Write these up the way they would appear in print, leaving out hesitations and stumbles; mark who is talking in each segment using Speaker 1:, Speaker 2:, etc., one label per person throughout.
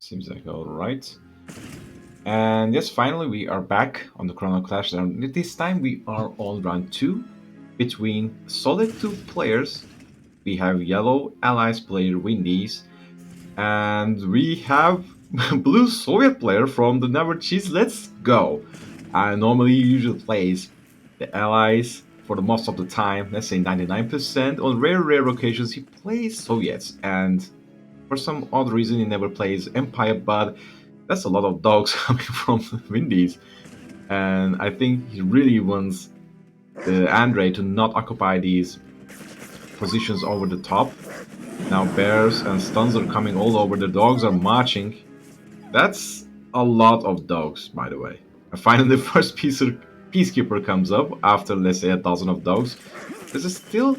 Speaker 1: Seems like alright. And yes, finally we are back on the Chrono Clash. And this time we are on round 2 between solid 2 players. We have yellow allies player Vindies, and we have blue Soviet player from the Nevercheese. Let's go. Normally usually plays the allies for the most of the time, let's say 99%. On rare occasions he plays Soviets, and for some odd reason he never plays Empire, but that's a lot of dogs coming from Vindies. And I think he really wants the Andre to not occupy these positions over the top. Now bears and stuns are coming all over. The dogs are marching. That's a lot of dogs, by the way. And finally, the first peacekeeper comes up after, let's say, a dozen of dogs. This is still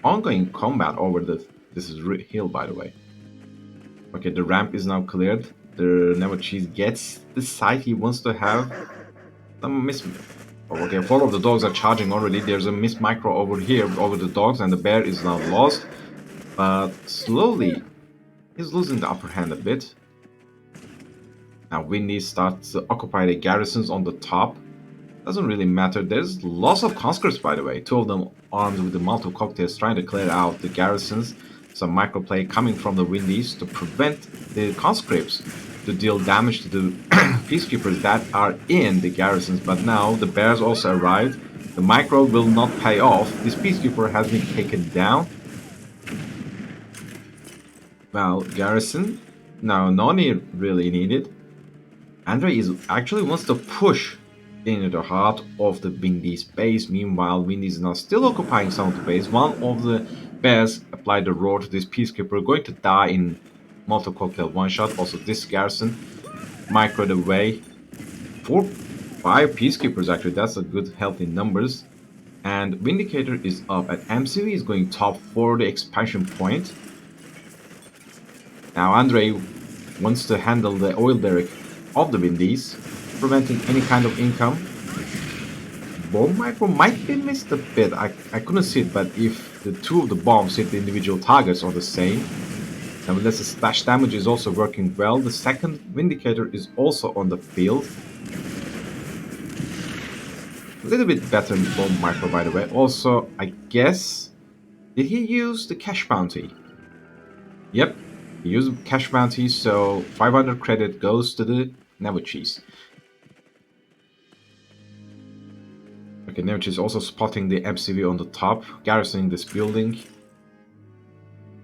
Speaker 1: ongoing combat over this is hill, by the way. Okay, the ramp is now cleared. The Nevercheese gets the site he wants to have. Some miss. Oh, okay, 4 of the dogs are charging already. There's a miss micro over here over the dogs, and the bear is now lost. But slowly, he's losing the upper hand a bit. Now Windy starts to occupy the garrisons on the top. Doesn't really matter. There's lots of conscripts, by the way. 2 of them armed with the Molotov cocktails trying to clear out the garrisons. Some microplay coming from the Windies to prevent the conscripts to deal damage to the peacekeepers that are in the garrisons. But now the bears also arrived. The micro will not pay off. This peacekeeper has been taken down. Well, garrison. Now, no need really needed. Andre is actually wants to push into the heart of the Vindies base. Meanwhile, Vindies is now still occupying some of the base. One of the bears applied the roar to this peacekeeper, going to die in Molotov cocktail one shot. Also, this garrison microed away. 5 peacekeepers actually. That's a good healthy numbers. And Vindicator is up, and MCV is going top for the expansion point. Now Andre wants to handle the oil derrick of the Vindies, preventing any kind of income. Bomb micro might be missed a bit. I couldn't see it, but if the 2 of the bombs hit the individual targets are the same, nevertheless the splash damage is also working well. The second Vindicator is also on the field. A little bit better in bomb micro, by the way. Also, I guess, did he use the cash bounty? Yep, he used cash bounty, so 500 credit goes to the Nevercheese. Okay, Nevercheese also spotting the MCV on the top, garrisoning this building.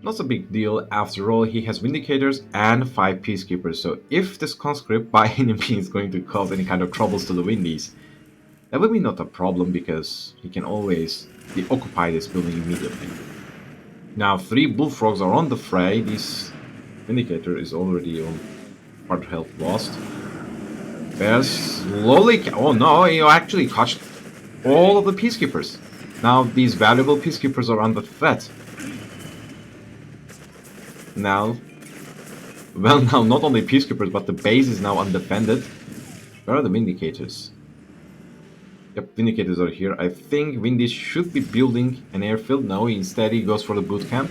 Speaker 1: Not a big deal, after all, he has Vindicators and 5 Peacekeepers, so if this conscript by any means is going to cause any kind of troubles to the Windies, that would be not a problem because he can always occupy this building immediately. Now 3 bullfrogs are on the fray. This Vindicator is already on part health lost. Bears slowly. Oh no, he actually caught all of the peacekeepers. Now these valuable peacekeepers are under threat. Now, well, now not only peacekeepers, but the base is now undefended. Where are the Vindicators? Yep, Vindicators are here. I think Vindies should be building an airfield. No, instead he goes for the boot camp.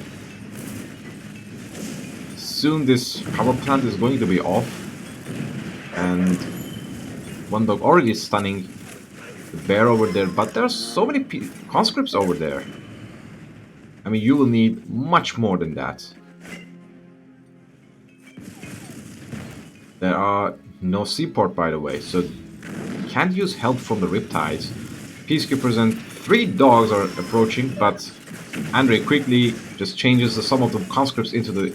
Speaker 1: Soon this power plant is going to be off. And one dog already stunning the bear over there. But there are so many conscripts over there. I mean, you will need much more than that. There are no seaport, by the way, so can't use help from the Riptides. Peacekeepers and 3 dogs are approaching, but Andre quickly just changes some of the conscripts into the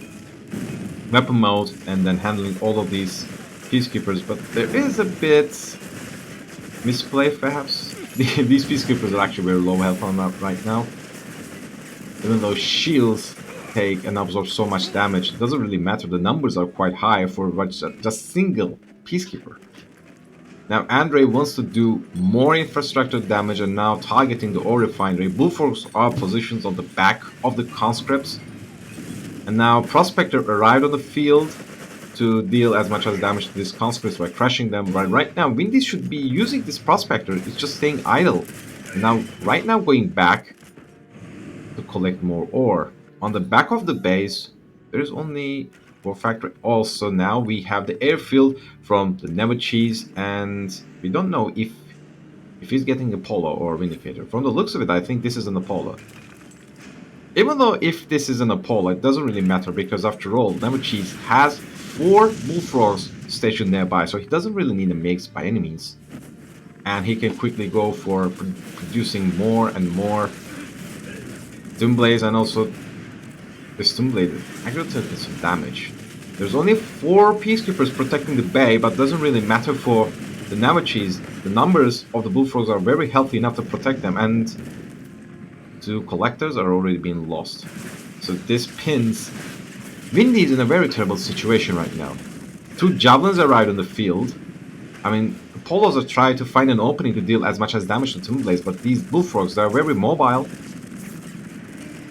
Speaker 1: weapon mode and then handling all of these peacekeepers. But there is a bit misplay, perhaps. These peacekeepers are actually very low health on that right now. Even though shields take and absorb so much damage, it doesn't really matter. The numbers are quite high for just single peacekeeper. Now Andre wants to do more infrastructure damage and now targeting the ore refinery. Bullfrogs are positioned on the back of the conscripts. And now Prospector arrived on the field to deal as much as damage to these conscripts by crushing them. But right now Vindies should be using this Prospector. It's just staying idle. And now right now going back to collect more ore. On the back of the base, there is only War Factory. Also, now we have the airfield from the Nevercheese, and we don't know if he's getting Apollo or Vindicator. From the looks of it, I think this is an Apollo. Even though if this is an Apollo, it doesn't really matter because after all, Nevercheese has 4 bullfrogs stationed nearby, so he doesn't really need a mix by any means. And he can quickly go for producing more and more Doomblades, and also the Doomblade actually took some damage. There's only 4 Peacekeepers protecting the bay, but doesn't really matter for the Nevercheese. The numbers of the bullfrogs are very healthy enough to protect them, and 2 collectors are already being lost. So this pins Vindies in a very terrible situation right now. 2 javelins arrived on the field. I mean, Polos are trying to find an opening to deal as much as damage to Doomblades, but these bullfrogs, they're very mobile.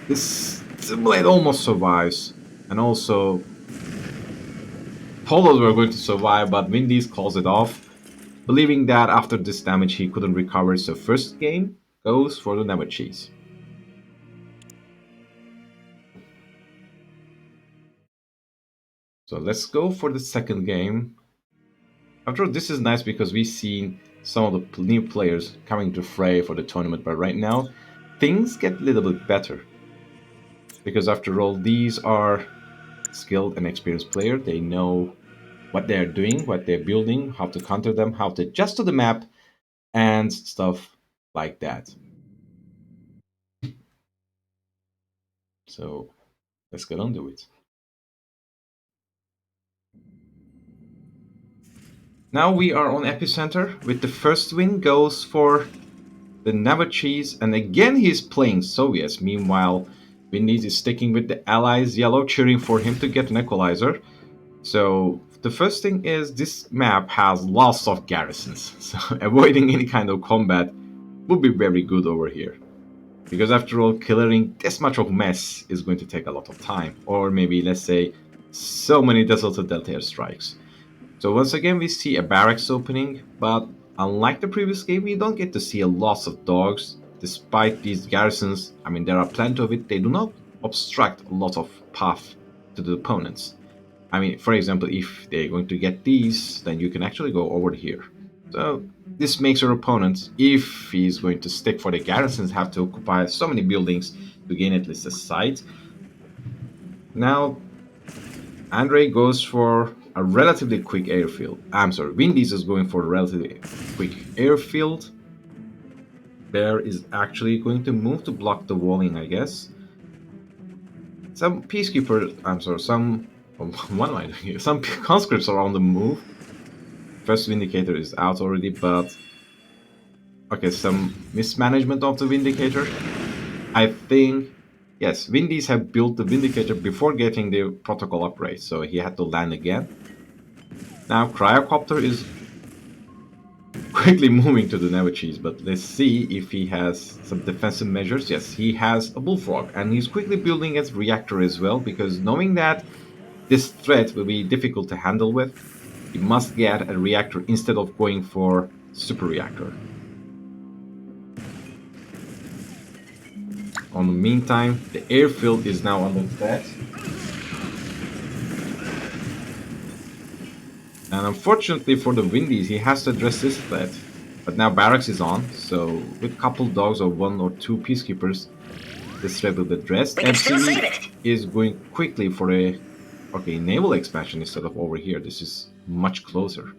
Speaker 1: This Doomblade almost survives. And also, Polos were going to survive, but Vindies calls it off, believing that after this damage he couldn't recover, so first game goes for the Nevercheese. So let's go for the second game. After all, this is nice because we've seen some of the new players coming to fray for the tournament, but right now things get a little bit better. Because after all, these are skilled and experienced players. They know what they're doing, what they're building, how to counter them, how to adjust to the map, and stuff like that. So let's get on to it. Now we are on Epicenter with the first win goes for the Nevercheese, and again he's playing Soviets. Meanwhile, Vindies is sticking with the allies yellow, cheering for him to get an equalizer. So the first thing is this map has lots of garrisons, so avoiding any kind of combat would be very good over here. Because after all, clearing this much of mess is going to take a lot of time, or maybe let's say so many Desolate Delta airstrikes. So once again we see a barracks opening, but unlike the previous game, we don't get to see a lot of dogs. Despite these garrisons, I mean there are plenty of it, they do not obstruct a lot of path to the opponents. I mean, for example, if they're going to get these, then you can actually go over here. So this makes your opponent, if he's going to stick for the garrisons, have to occupy so many buildings to gain at least a site. Now, Andre goes for a relatively quick airfield. I'm sorry, Vindies is going for a relatively quick airfield. Bear is actually going to move to block the walling, I guess. Some peacekeepers, I'm sorry, some what am I doing here? Some conscripts are on the move. First Vindicator is out already, but okay, some mismanagement of the Vindicator. I think, yes, Vindies have built the Vindicator before getting the protocol upgrade, so he had to land again. Now Cryocopter is quickly moving to the Nevercheese, but let's see if he has some defensive measures. Yes, he has a Bullfrog, and he's quickly building his reactor as well, because knowing that this threat will be difficult to handle with, he must get a reactor instead of going for super reactor. On the meantime, the airfield is now under threat. And unfortunately for the Vindies, he has to address this threat. But now barracks is on, so with a couple dogs or 1 or 2 peacekeepers, this threat will be addressed. MCV is going quickly for a naval expansion instead of over here. This is much closer.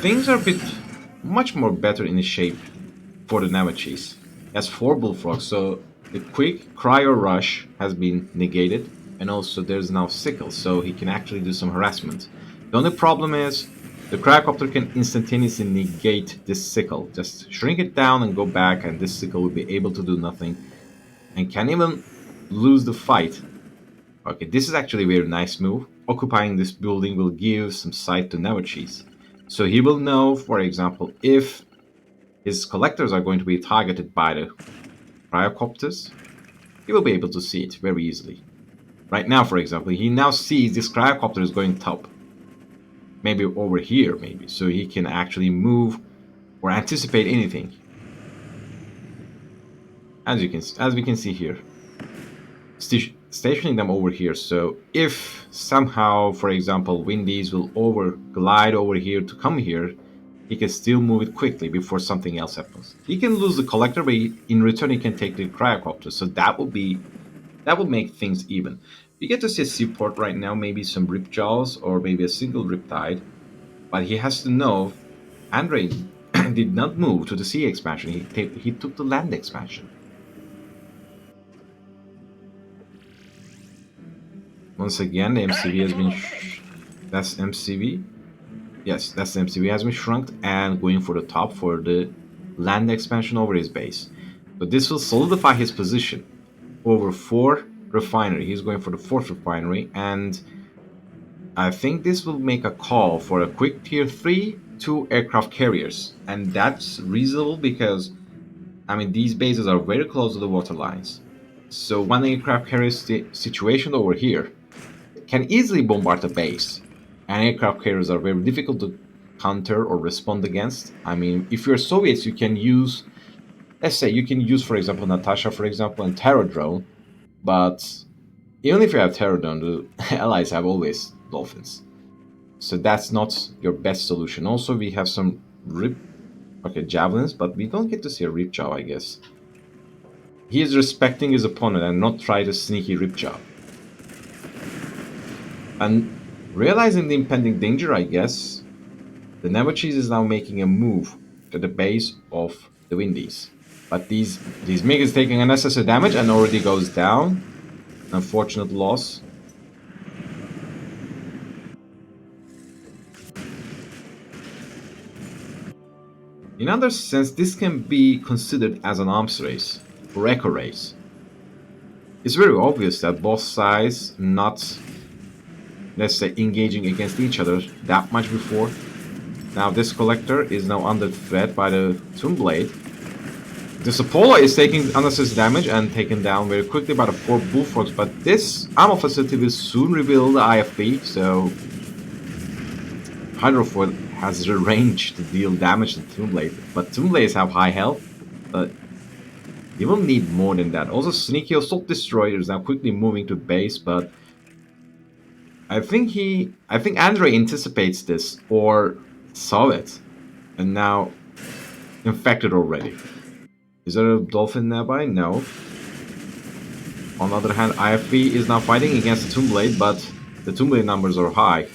Speaker 1: Things are a bit much more better in the shape for the Nevercheese. It has 4 bullfrogs, so the quick cryo rush has been negated, and also there's now sickle, so he can actually do some harassment. The only problem is the cryocopter can instantaneously negate this sickle. Just shrink it down and go back, and this sickle will be able to do nothing, and can even lose the fight. Okay, this is actually a very nice move. Occupying this building will give some sight to Nevercheese. So he will know, for example, if his collectors are going to be targeted by the cryocopters, he will be able to see it very easily. Right now, for example, he now sees this cryocopter is going top. Maybe over here, maybe. So he can actually move or anticipate anything. As we can see here. stationing them over here. So if somehow, for example, Vindies will glide over here to come here, he can still move it quickly before something else happens. He can lose the collector, but in return he can take the cryocopter. So that would make things even. We get to see a seaport right now, maybe some ripjaws or maybe a single riptide, but he has to know Andre did not move to the sea expansion. He took the land expansion. Once again, the MCV has been. That's MCV. Yes, that's the MCV has been shrunk and going for the top for the land expansion over his base. So this will solidify his position over 4 refinery. He's going for the 4th refinery, and I think this will make a call for a quick tier 3 2 aircraft carriers. And that's reasonable because, I mean, these bases are very close to the water lines. So one aircraft carrier situation over here can easily bombard a base. And aircraft carriers are very difficult to counter or respond against. I mean, if you're Soviets, you can use, let's say, you can use, for example, Natasha, for example, and Terror Drone. But even if you have Terror Drone, the Allies have always Dolphins. So that's not your best solution. Also, we have some javelins, but we don't get to see a Ripjaw, I guess. He is respecting his opponent and not try to sneaky Ripjaw. And realizing the impending danger, I guess, the Nevercheese is now making a move to the base of the Vindies. But these MiG is taking unnecessary damage and already goes down. Unfortunate loss. In other sense, this can be considered as an arms race, or echo race. It's very obvious that both sides not, let's say, engaging against each other that much before. Now this collector is now under threat by the Tomb Blade. This Apollo is taking unnecessary damage and taken down very quickly by the 4 Bullfrogs, but this ammo facility will soon reveal the IFV, so Hydrofoil has the range to deal damage to Tomb Blade, but Tomb Blades have high health, but you will need more than that. Also, Sneaky Assault Destroyer is now quickly moving to base, but I think Andre anticipates this or saw it, and now infected already. Is there a Dolphin nearby? No. On the other hand, IFV is now fighting against the Tomb Blade, but the Tomb Blade numbers are high.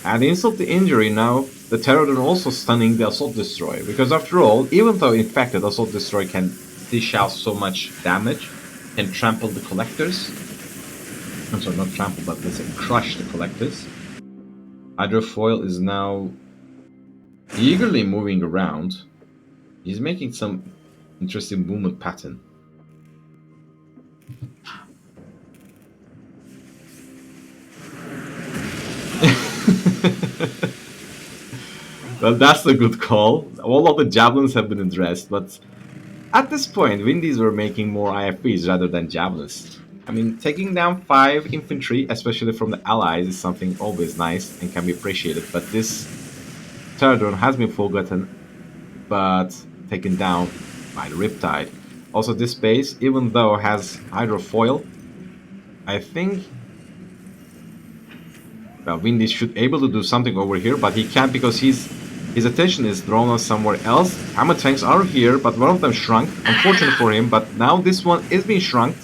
Speaker 1: And insult to injury now, the Terrordon also stunning the Assault Destroyer, because after all, even though infected, Assault Destroyer can dish out so much damage, can trample the Collectors. I'm sorry, not trample, but let's say crush the Collectors. Hydrofoil is now eagerly moving around. He's making some interesting movement pattern. Well, that's a good call. All of the javelins have been addressed, but at this point, Vindies were making more IFVs rather than javelins. I mean, taking down 5 infantry, especially from the allies, is something always nice and can be appreciated, but this Terrordrone has been forgotten, but taken down by the Riptide. Also, this base, even though has Hydrofoil, I think Vindies should be able to do something over here, but he can't because his attention is drawn on somewhere else. Hammer tanks are here, but one of them shrunk. Unfortunate for him, but now this one is being shrunk.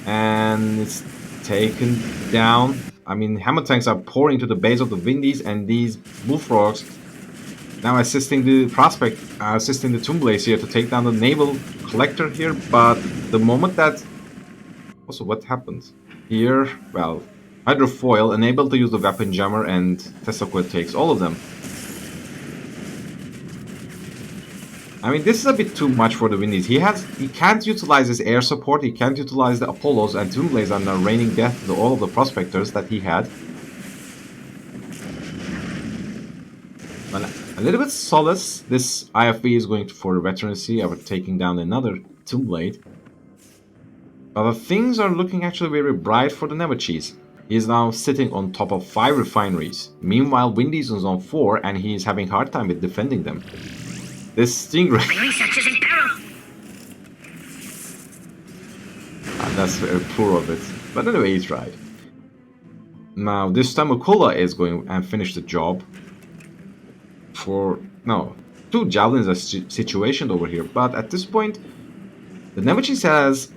Speaker 1: And it's taken down. I mean, hammer tanks are pouring to the base of the Vindies, and these Bullfrogs now assisting the prospect, assisting the Tomb Blades here to take down the naval collector here. But the moment that... Also, what happened? Here, well, Hydrofoil unable to use the weapon jammer, and Tessaquil takes all of them. I mean, this is a bit too much for the Vindies. He can't utilize his air support, he can't utilize the Apollos, and Tomb Blades are now raining death to all of the prospectors that he had. Well, a little bit solace, this IFV is going for veterancy after taking down another Tomb Blade. But things are looking actually very bright for the Nevercheese. He is now sitting on top of 5 refineries. Meanwhile, Vindies is on 4 and he is having a hard time with defending them. This Stingray...
Speaker 2: My research is in peril!
Speaker 1: That's very poor of it. But anyway, he tried. Now, this time Akula is going and finish the job for... No, two javelins are situationed over here. But at this point, the Nevercheese has,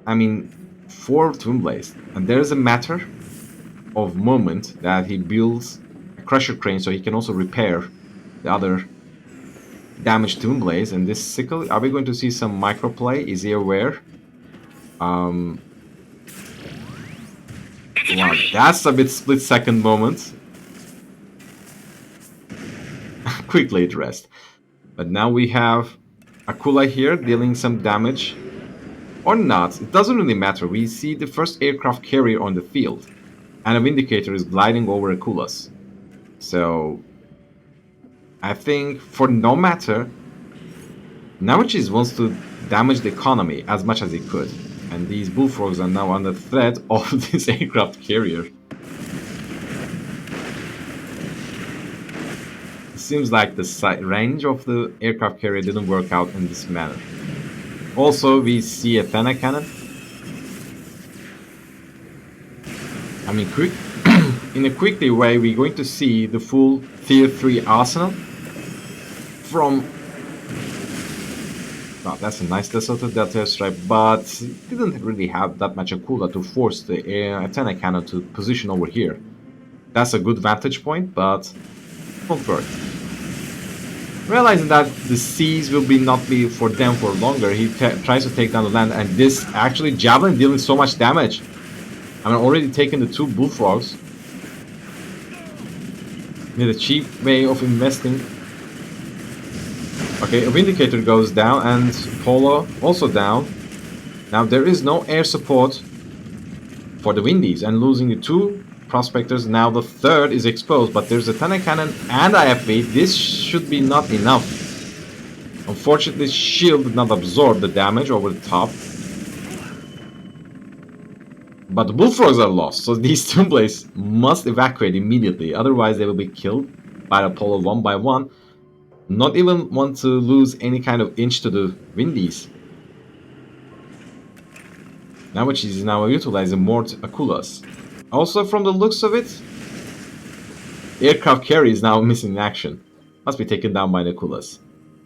Speaker 1: I mean, four twin blades. And there's a matter of moment that he builds a crusher crane so he can also repair the other damaged twin blades. And this sickle, are we going to see some microplay? Is he aware? Um, wow, that's a bit split second moment. Quickly addressed. But now we have Akula here dealing some damage. Or not, it doesn't really matter. We see the first aircraft carrier on the field. And a Vindicator is gliding over Akula's. So I think for no matter, Nevercheese wants to damage the economy as much as he could. And these bullfrogs are now under threat of this aircraft carrier. It seems like the range of the aircraft carrier didn't work out in this manner. Also, we see a Thana cannon. I mean, in a quickly way, we're going to see the full Tier 3 arsenal from... Wow, that's a nice Delta airstrike, but it didn't really have that much Akula to force the antenna cannon to position over here. That's a good vantage point, but it won't work. Realizing that the seas will not be for them for longer, he tries to take down the land, and this actually javelin dealing so much damage. I mean, already taken the two bullfrogs. Need a cheap way of investing. Okay, a Vindicator goes down, and Polo also down. Now there is no air support for the Vindies, and losing the two prospectors, now the third is exposed, but there's a Thana cannon and IFV. This should be not enough. Unfortunately, shield did not absorb the damage over the top. But the bullfrogs are lost, so these twin blades must evacuate immediately, otherwise they will be killed by Apollo one by one. Not even want to lose any kind of inch to the Vindies. Nevercheese is now utilizing more Akulas. Also, from the looks of it, the aircraft carrier is now missing in action. Must be taken down by the Akulas.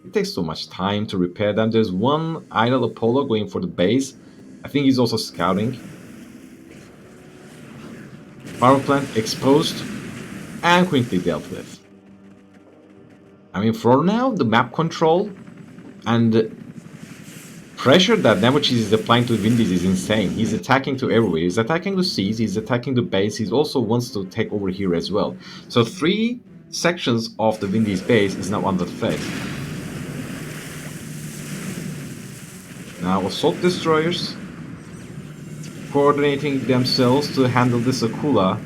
Speaker 1: It takes too much time to repair them. There's one idle Apollo going for the base. I think he's also scouting. Power plant exposed and quickly dealt with. I mean, for now, the map control and the pressure that Nevercheese is applying to Vindies is insane. He's attacking to everywhere. He's attacking the seas, he's attacking the base, he also wants to take over here as well. So 3 sections of the Vindies base is now under threat. Now assault destroyers coordinating themselves to handle this Akula.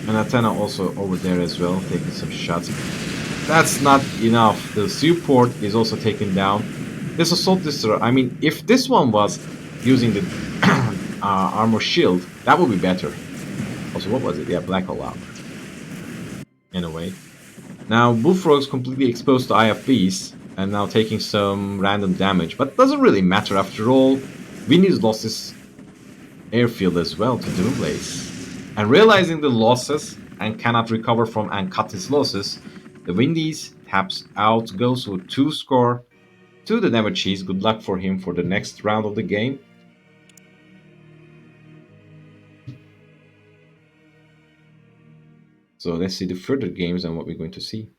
Speaker 1: And Athena also over there as well, taking some shots. That's not enough. The seaport is also taken down. This assault destroyer, I mean, if this one was using the armor shield, that would be better. Also, what was it? Yeah, black hole out. Anyway. Now, Bullfrog's completely exposed to IFBs, and now taking some random damage. But doesn't really matter after all. Vinny's lost his airfield as well to Doom Blaze. And realizing the losses and cannot recover from and cut his losses, the Vindies taps out, goes with 2 score to the Nevercheese. Good luck for him for the next round of the game. So let's see the further games and what we're going to see.